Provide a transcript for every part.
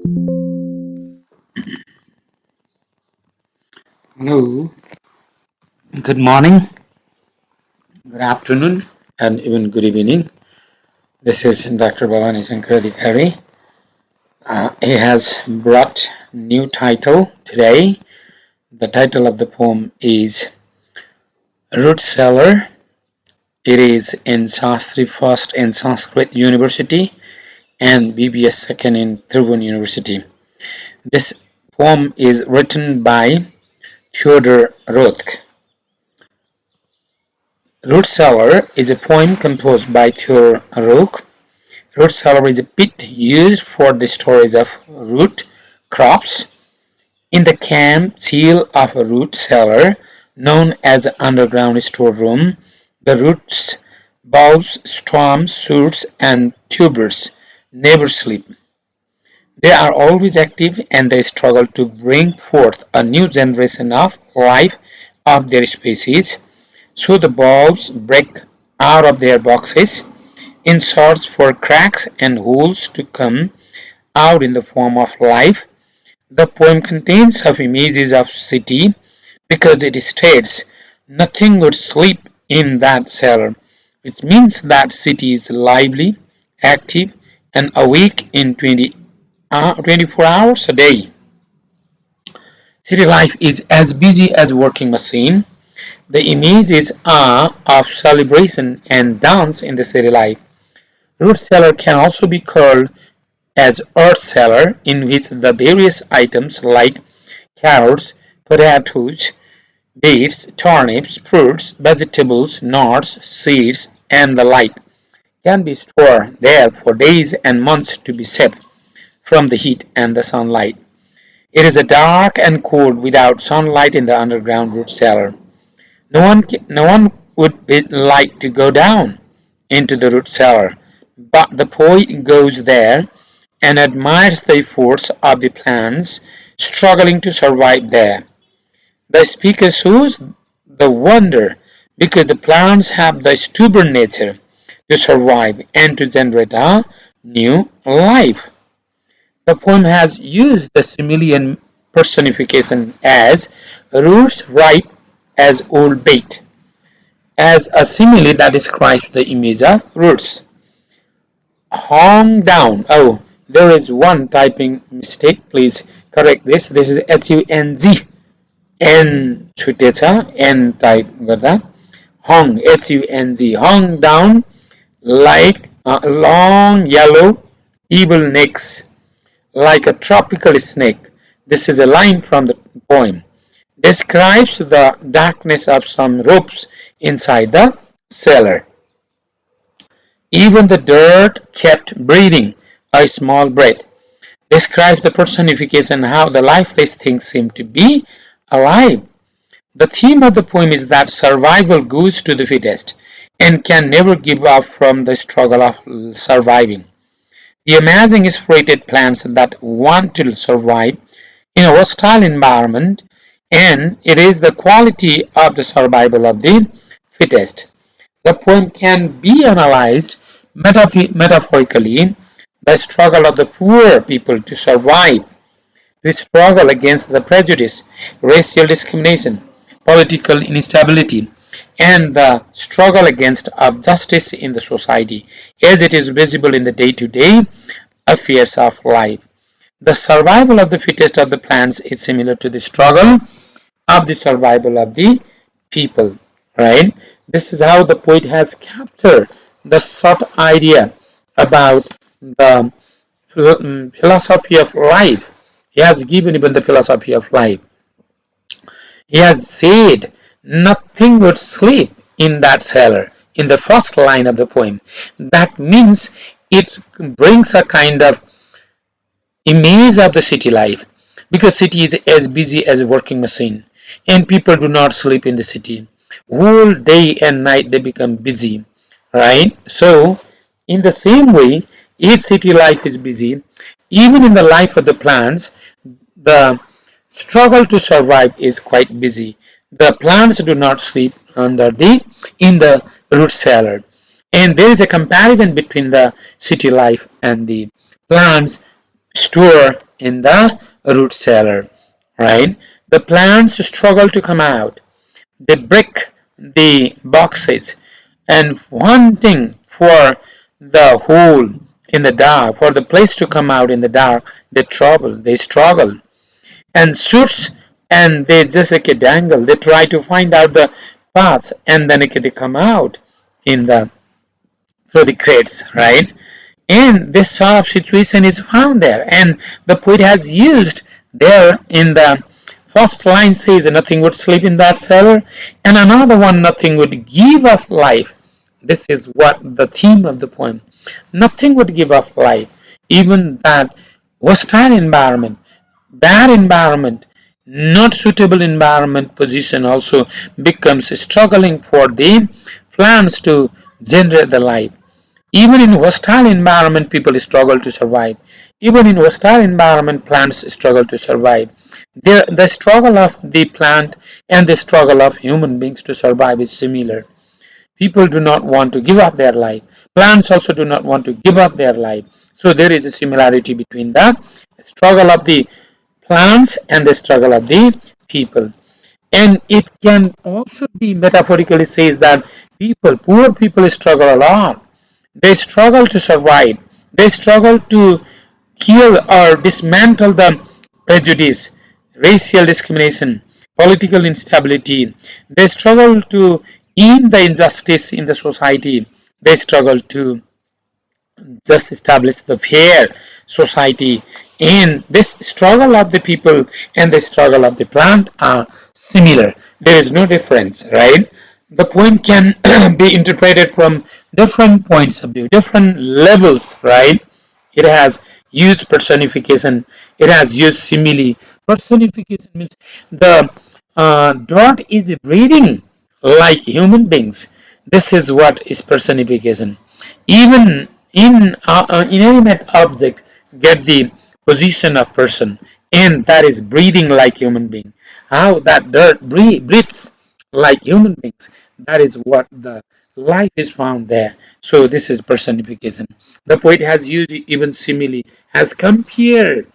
Hello, good morning, good afternoon, and even good evening. This is Dr.Bhawani Sankradikari. He has brought new title today. The title of the poem is Root Cellar. It is in Sastri first in Sanskrit University and BBS second in Tribhuvan University. This poem is written by Theodor Roth. Root Cellar is a poem composed by Theodor Roth. Root cellar is a pit used for the storage of root crops. In the camp seal of a root cellar, known as the underground storeroom, the roots, bulbs, stems, shoots, and tubers never sleep. They are always active and they struggle to bring forth a new generation of life of their species. So the bulbs break out of their boxes in search for cracks and holes to come out in the form of life. The poem contains some images of city because it states nothing would sleep in that cellar, which means that city is lively, active, and awake in 24 hours a day. City life is as busy as working machine. The images are of celebration and dance in the city life. Root cellar can also be called as earth cellar, in which the various items like carrots, potatoes, beets, turnips, fruits, vegetables, nuts, seeds, and the like can be stored there for days and months to be safe from the heat and the sunlight. It is dark and cold without sunlight in the underground root cellar. No one would like to go down into the root cellar, but the poet goes there and admires the efforts of the plants struggling to survive there. The speaker shows the wonder because the plants have the stubborn nature to survive and to generate a new life. The poem has used the simile personification as roots ripe as old bait, as a simile that describes the image of roots. Hung down. Oh, there is one typing mistake. Please correct this. This is HUNG. N छुटेछ N type गर्दा hung HUNG hung down like a long yellow evil necks like a tropical snake. This is a line from the poem. Describes the darkness of some ropes inside the cellar. Even the dirt kept breathing a small breath. Describes the personification how the lifeless things seem to be alive. The theme of the poem is that survival goes to the fittest and can never give up from the struggle of surviving. The amazing spirited plants that want to survive in a hostile environment, and it is the quality of the survival of the fittest. The poem can be analyzed metaphorically. The struggle of the poor people to survive, to struggle against the prejudice, racial discrimination, political instability, and the struggle against justice in the society as it is visible in the day-to-day affairs of life. The survival of the fittest of the plants is similar to the struggle of the survival of the people, right? This is how the poet has captured the short idea about the philosophy of life. He has given even the philosophy of life. He has said nothing would sleep in that cellar in the first line of the poem. That means it brings a kind of image of the city life because city is as busy as a working machine and people do not sleep in the city. Whole day and night they become busy, right? So in the same way, each city life is busy. Even in the life of the plants, the struggle to survive is quite busy. The plants do not sleep in the root cellar. And there is a comparison between the city life and the plants store in the root cellar, right? The plants struggle to come out. They break the boxes and wanting for the hole in the dark, for the place to come out in the dark, they struggle. And shoots and they just dangle. They try to find out the paths and then they come out in the through the crates, right? And this sort of situation is found there, and the poet has used there in the first line says nothing would sleep in that cellar, and another one nothing would give up life. This is what the theme of the poem. Nothing would give up life, even that hostile environment, bad environment, not suitable environment position also becomes struggling for the plants to generate the life. Even in hostile environment, people struggle to survive. Even in hostile environment, plants struggle to survive. The struggle of the plant and the struggle of human beings to survive is similar. People do not want to give up their life. Plants also do not want to give up their life. So there is a similarity between the struggle of the plants and the struggle of the people. And it can also be metaphorically said that poor people struggle a lot. They struggle to survive. They struggle to kill or dismantle the prejudice, racial discrimination, political instability. They struggle to end the injustice in the society. They struggle to just establish the fair society. And this struggle of the people and the struggle of the plant are similar. There is no difference, right? The poem can be interpreted from different points of view, different levels, right? It has used personification, it has used simile. Personification means the dot is breathing like human beings. This is what is personification. Even in inanimate object get the position of person, and that is breathing like human being. How that dirt breathes like human beings. That is what the life is found there. So this is personification. The poet has used even simile, has compared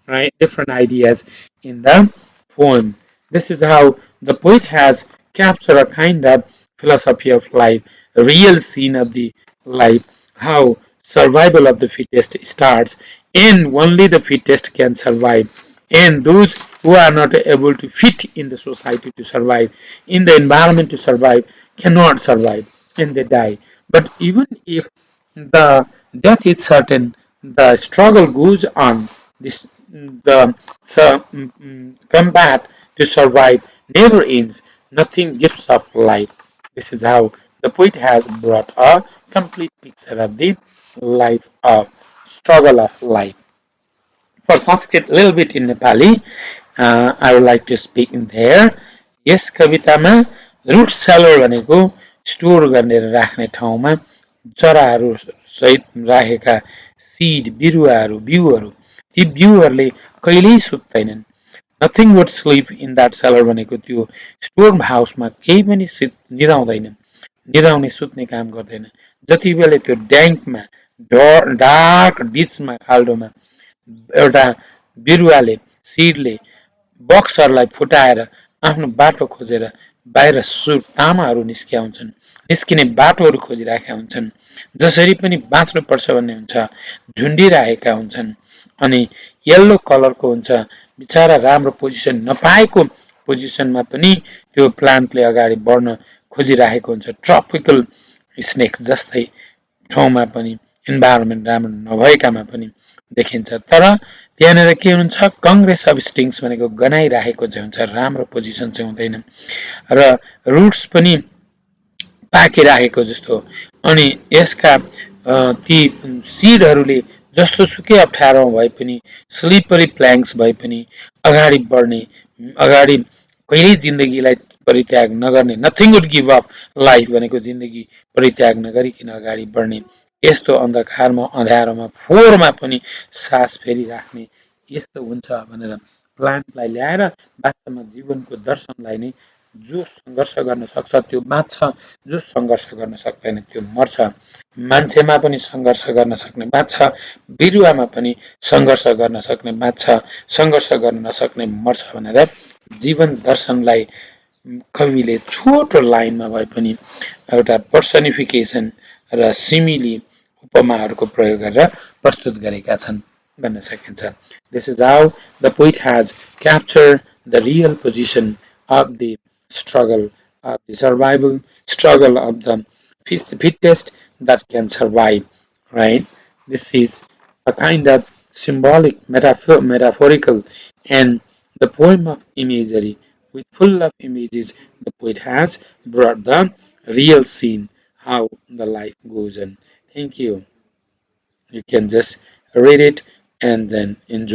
right different ideas in the poem. This is how the poet has captured a kind of philosophy of life, a real scene of the life, how survival of the fittest starts, and only the fittest can survive. And those who are not able to fit in the society to survive, in the environment to survive, cannot survive and they die. But even if the death is certain, the struggle goes on. The combat to survive never ends. Nothing gives up life. This is how the poet has brought a complete picture of the life of struggle of life. For Sanskrit, a little bit in Nepali, I would like to speak in there. Yes कवितामा root seller भनेको store गर्ने राख्ने ठाउँमा चराहरू सहित राखेका सिड बिउहरू ती बिउहरूले कहिल्यै सुत्दैनन्. Nothing would sleep in that cellar भनेको त्यो स्टोर हाउसमा केही पनि निदाउँदैन, निदाउने सुत्ने काम गर्दैन. जति बेला त्यो ड्याङ्कमा डार्क डिचमा खाल्डोमा एउटा बिरुवाले सिडले बक्सहरूलाई फुटाएर आफ्नो बाटो खोजेर बाहिर तामाहरू निस्किने बाटोहरू खोजिरहेका हुन्छन्. जसरी पनि बाँच्नुपर्छ भन्ने हुन्छ, झुन्डिरहेका हुन्छन्. अनि येल्लो कलरको हुन्छ, बिचरा राम्रो पोजिसन नपाएको पोजिसनमा पनि त्यो प्लान्टले अगाडि बढ्न खोजिरहेको हुन्छ. ट्रपिकल स्नेक जस्तै ठाउँमा पनि इन्भाइरोमेन्ट राम्रो नभएकामा पनि देखिन्छ. तर त्यहाँनिर के हुन्छ, कङ्ग्रेस अफ स्टिङ्स भनेको गनाइरहेको चाहिँ हुन्छ, राम्रो पोजिसन चाहिँ हुँदैन र रुट्स पनि पाकिरहेको जस्तो. अनि यसका ती सिडहरूले जस्तो सुकै अप्ठ्यारो भए पनि, स्लिपरी प्ल्याङ्क्स भए पनि अगाडि बढ्ने, अगाडि कहिल्यै जिन्दगीलाई परित्याग नगर्ने, nothing would give up life भनेको जिन्दगी परित्याग नगरिकन अगाडि बढ्ने, यस्तो अन्धकारमा अँध्यारोमा फोहोरमा पनि सास फेरिराख्ने यस्तो हुन्छ भनेर प्लान्टलाई ल्याएर वास्तवमा जीवनको दर्शनलाई नै जो सङ्घर्ष गर्न सक्छ त्यो बाँच्छ, जो सङ्घर्ष गर्न सक्दैन त्यो मर्छ। मान्छेमा पनि सङ्घर्ष गर्न सक्ने बाँच्छ, बिरुवामा पनि सङ्घर्ष गर्न सक्ने बाँच्छ, सङ्घर्ष गर्न नसक्ने मर्छ भनेर जीवन दर्शनलाई कविले छोटो लाइनमा भए पनि एउटा पर्सनिफिकेसन र सिमिली उपमाहरूको प्रयोग गरेर प्रस्तुत गरेका छन् भन्न सकिन्छ। This is how the poet hedge captured the real position of the struggle, of the survival struggle of the fittest that can survive, right? This is a kind of symbolic, metaphorical, and the poem of imagery with full of images. The poet has brought the real scene, how the life goes on. Thank you. You can just read it and then enjoy.